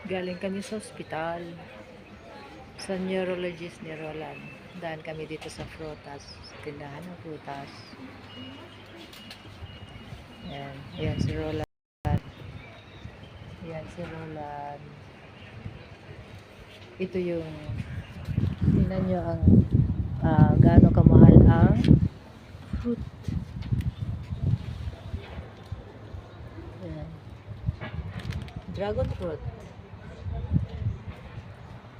Galing kami sa ospital. Sa neurologist ni Roland. Daan kami dito sa frutas. Tindahan ng frutas. Ayan. Ayan si Roland. Ayan si Roland. Ito yung tingnan nyo ang gaano kamahal ang fruit. Ayan. Dragon fruit.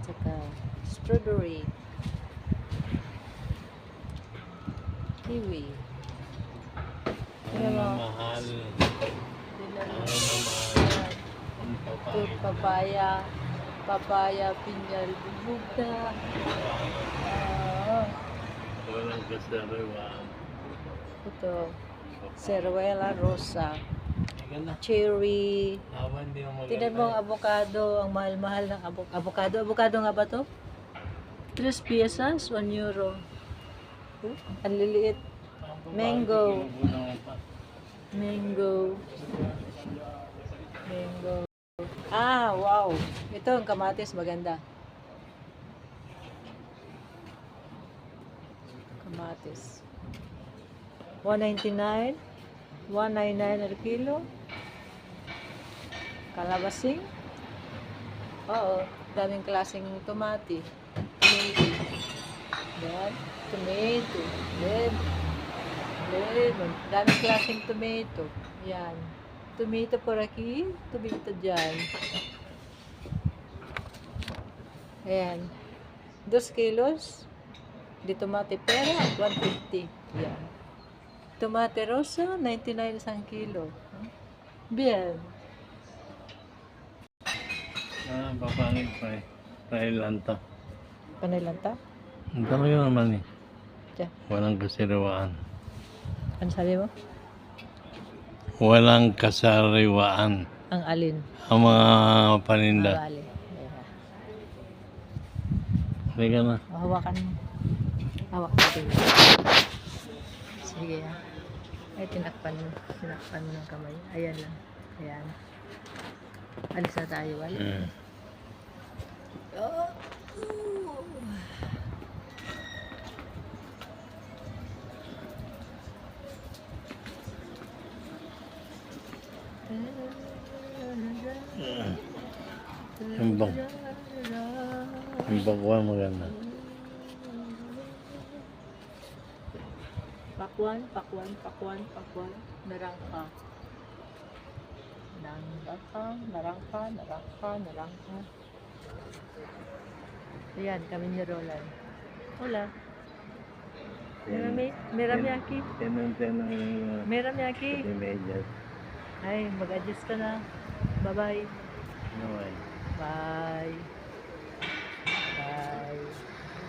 Tsaka strawberry. Kiwi. Tingnan mo. Mahal. Tingnan mo. Ang Fruit, papaya. Papaya, pinyal, bubugda. Walang kasariwaan. Ito. Ceruela rosa. Ika na. Cherry. Awan din ang Tingnan mo ang avocado. Ang mahal-mahal ng avocado. Avocado nga ba to? 3 piezas, 1 euro. Ang liliit. Mango. Mango. Mango. Ah, wow. Ito ang kamatis, maganda. Kamatis. 199. 199 al kilo. Kalabasing. Oo, daming klaseng tomati. Tomato. Yan. Tomato. Lemon. Daming klaseng tomato. Yan. Tomato por aquí. Tomato dyan. Ayan. 2 kilos. Di tomate pera. 150. Yan. Tomate rosa. 99 isang kilo. Bien. Papangit pa eh. Thailand to. Panay lang ta? Ang dami yun naman eh. Diyan. Walang kasariwaan. Ano sabi mo? Walang kasariwaan. Ang alin? Ang mga paninda. Bali. Halika na. Hawakan mo. Hawak natin. Sige. Ay, tinakpan mo. Tinakpan mo ng kamay. Ayan lang. Ayan. Alis na tayo. Alis. Oh. Yung bagwa maganda. Pakwan, pakwan, pakwan, pakwan. Narangka. Narangka. Ayan, kami ni Roland. Hola. Merami aquí. Merami aquí. Ay, mag-adjust ka na. Bye-bye. Bye. Bye.